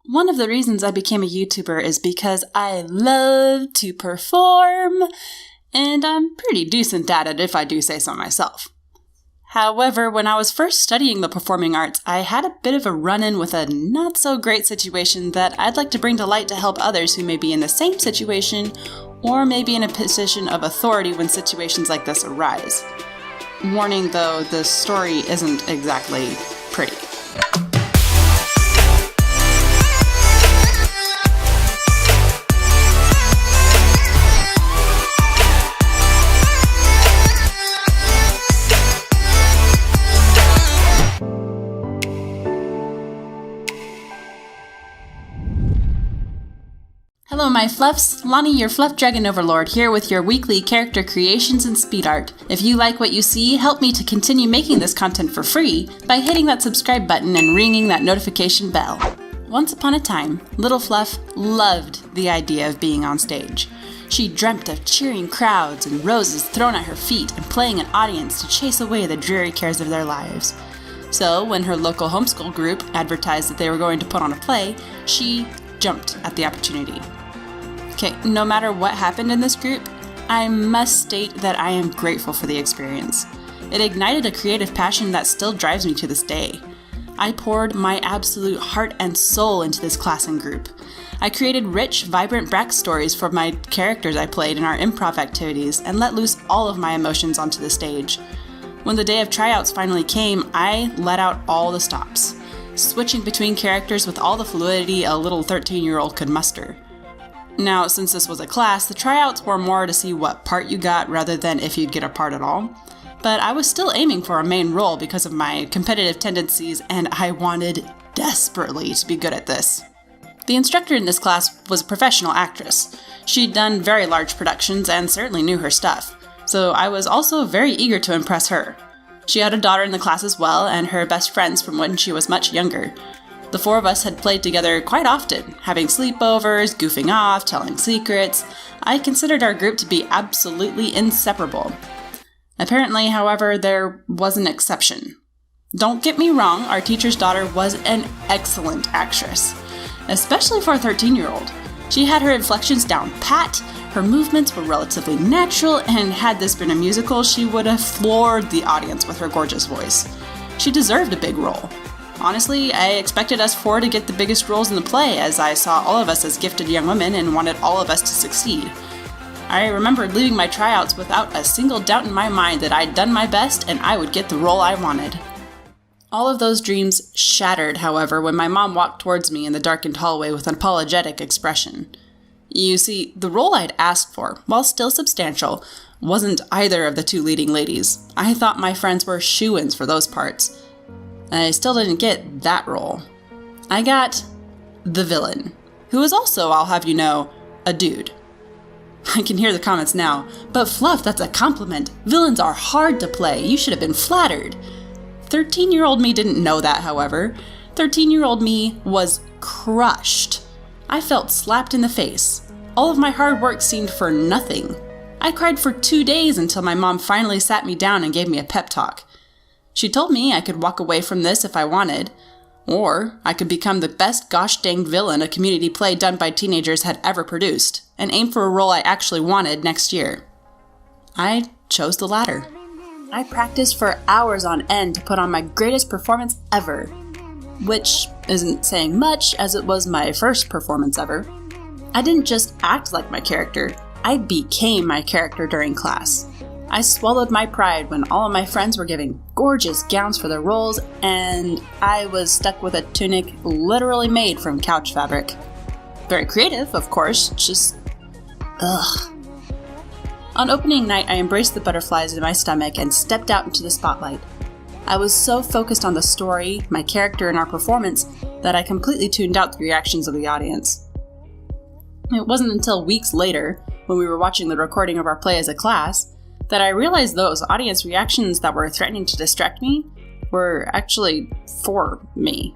One of the reasons I became a YouTuber is because I love to perform, and I'm pretty decent at it if I do say so myself. However, when I was first studying the performing arts, I had a bit of a run-in with a not-so-great situation that I'd like to bring to light to help others who may be in the same situation or may be in a position of authority when situations like this arise. Warning though, the story isn't exactly pretty. Hello my fluffs, Lonnie your Fluff Dragon Overlord here with your weekly character creations and speed art. If you like what you see, help me to continue making this content for free by hitting that subscribe button and ringing that notification bell. Once upon a time, Little Fluff loved the idea of being on stage. She dreamt of cheering crowds and roses thrown at her feet and playing an audience to chase away the dreary cares of their lives. So when her local homeschool group advertised that they were going to put on a play, she jumped at the opportunity. Okay, no matter what happened in this group, I must state that I am grateful for the experience. It ignited a creative passion that still drives me to this day. I poured my absolute heart and soul into this class and group. I created rich, vibrant backstories for my characters I played in our improv activities and let loose all of my emotions onto the stage. When the day of tryouts finally came, I let out all the stops, switching between characters with all the fluidity a little 13-year-old could muster. Now, since this was a class, the tryouts were more to see what part you got rather than if you'd get a part at all. But I was still aiming for a main role because of my competitive tendencies, and I wanted desperately to be good at this. The instructor in this class was a professional actress. She'd done very large productions and certainly knew her stuff, so I was also very eager to impress her. She had a daughter in the class as well, and her best friends from when she was much younger. The four of us had played together quite often, having sleepovers, goofing off, telling secrets. I considered our group to be absolutely inseparable. Apparently, however, there was an exception. Don't get me wrong, our teacher's daughter was an excellent actress, especially for a 13-year-old. She had her inflections down pat, her movements were relatively natural, and had this been a musical, she would have floored the audience with her gorgeous voice. She deserved a big role. Honestly, I expected us four to get the biggest roles in the play, as I saw all of us as gifted young women and wanted all of us to succeed. I remember leaving my tryouts without a single doubt in my mind that I'd done my best and I would get the role I wanted. All of those dreams shattered, however, when my mom walked towards me in the darkened hallway with an apologetic expression. You see, the role I'd asked for, while still substantial, wasn't either of the two leading ladies. I thought my friends were shoo-ins for those parts. I still didn't get that role. I got the villain, who is also, I'll have you know, a dude. I can hear the comments now, but Fluff, that's a compliment. Villains are hard to play. You should have been flattered. 13-year-old me didn't know that, however. 13-year-old me was crushed. I felt slapped in the face. All of my hard work seemed for nothing. I cried for 2 days until my mom finally sat me down and gave me a pep talk. She told me I could walk away from this if I wanted, or I could become the best gosh dang villain a community play done by teenagers had ever produced, and aim for a role I actually wanted next year. I chose the latter. I practiced for hours on end to put on my greatest performance ever, which isn't saying much as it was my first performance ever. I didn't just act like my character, I became my character during class. I swallowed my pride when all of my friends were giving gorgeous gowns for their roles, and I was stuck with a tunic literally made from couch fabric. Very creative, of course, just ugh. On opening night, I embraced the butterflies in my stomach and stepped out into the spotlight. I was so focused on the story, my character, and our performance that I completely tuned out the reactions of the audience. It wasn't until weeks later, when we were watching the recording of our play as a class, that I realized those audience reactions that were threatening to distract me were actually for me.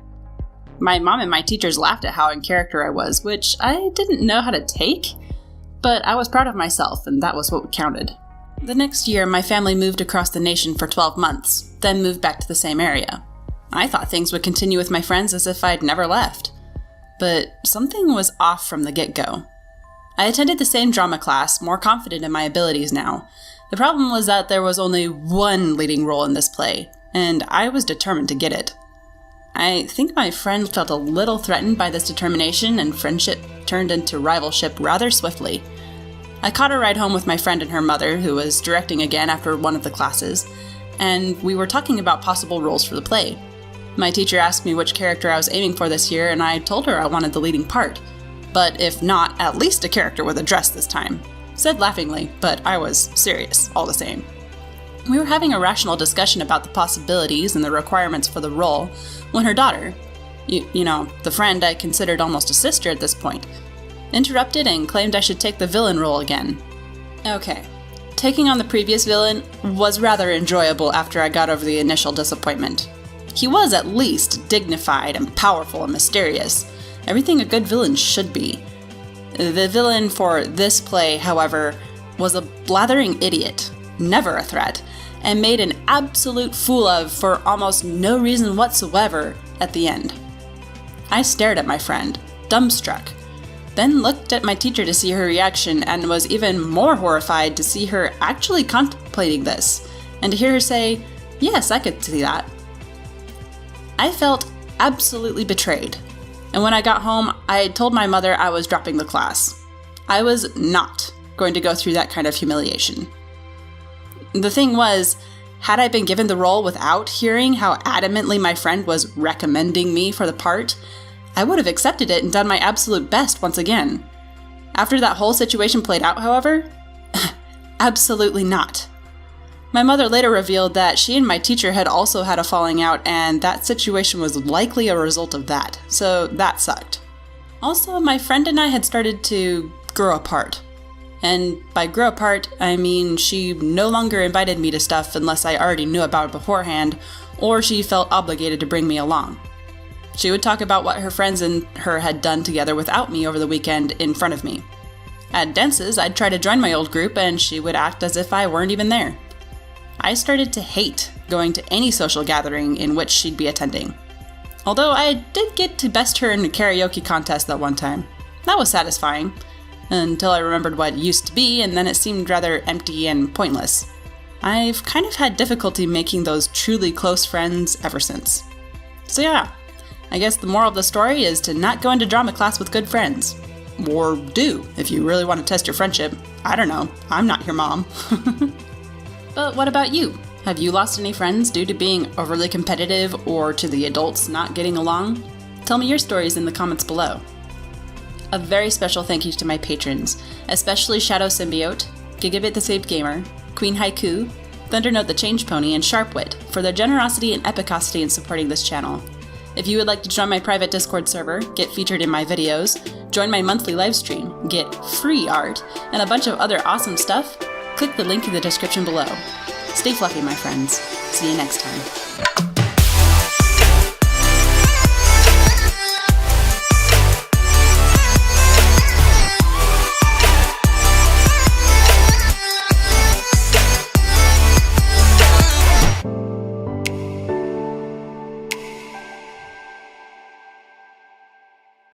My mom and my teachers laughed at how in character I was, which I didn't know how to take, but I was proud of myself, and that was what counted. The next year, my family moved across the nation for 12 months, then moved back to the same area. I thought things would continue with my friends as if I'd never left. but something was off from the get-go. I attended the same drama class, more confident in my abilities now. The problem was that there was only one leading role in this play, and I was determined to get it. I think my friend felt a little threatened by this determination, and friendship turned into rivalship rather swiftly. I caught a ride home with my friend and her mother, who was directing again after one of the classes, and we were talking about possible roles for the play. My teacher asked me which character I was aiming for this year, and I told her I wanted the leading part. But if not, at least a character with a dress this time. Said laughingly, but I was serious, all the same. We were having a rational discussion about the possibilities and the requirements for the role when her daughter, the friend I considered almost a sister at this point, interrupted and claimed I should take the villain role again. Okay, taking on the previous villain was rather enjoyable after I got over the initial disappointment. He was at least dignified and powerful and mysterious, everything a good villain should be. The villain for this play, however, was a blathering idiot, never a threat, and made an absolute fool of for almost no reason whatsoever at the end. I stared at my friend, dumbstruck, then looked at my teacher to see her reaction and was even more horrified to see her actually contemplating this, and to hear her say, "Yes, I could see that." I felt absolutely betrayed, and when I got home, I told my mother I was dropping the class. I was not going to go through that kind of humiliation. The thing was, had I been given the role without hearing how adamantly my friend was recommending me for the part, I would have accepted it and done my absolute best once again. After that whole situation played out, however, absolutely not. My mother later revealed that she and my teacher had also had a falling out, and that situation was likely a result of that, so that sucked. Also, my friend and I had started to grow apart. And by grow apart, I mean she no longer invited me to stuff unless I already knew about it beforehand, or she felt obligated to bring me along. She would talk about what her friends and her had done together without me over the weekend in front of me. At dances, I'd try to join my old group, and she would act as if I weren't even there. I started to hate going to any social gathering in which she'd be attending. Although I did get to best her in a karaoke contest that one time. That was satisfying, until I remembered what it used to be, and then it seemed rather empty and pointless. I've kind of had difficulty making those truly close friends ever since. So yeah, I guess the moral of the story is to not go into drama class with good friends. Or do, if you really want to test your friendship. I don't know, I'm not your mom. But what about you? Have you lost any friends due to being overly competitive or to the adults not getting along? Tell me your stories in the comments below. A very special thank you to my patrons, especially Shadow Symbiote, Gigabit the Saved Gamer, Queen Haiku, Thundernote the Change Pony, and Sharpwit for their generosity and epicosity in supporting this channel. If you would like to join my private Discord server, get featured in my videos, join my monthly livestream, get free art, and a bunch of other awesome stuff, click the link in the description below. Stay fluffy, my friends. See you next time.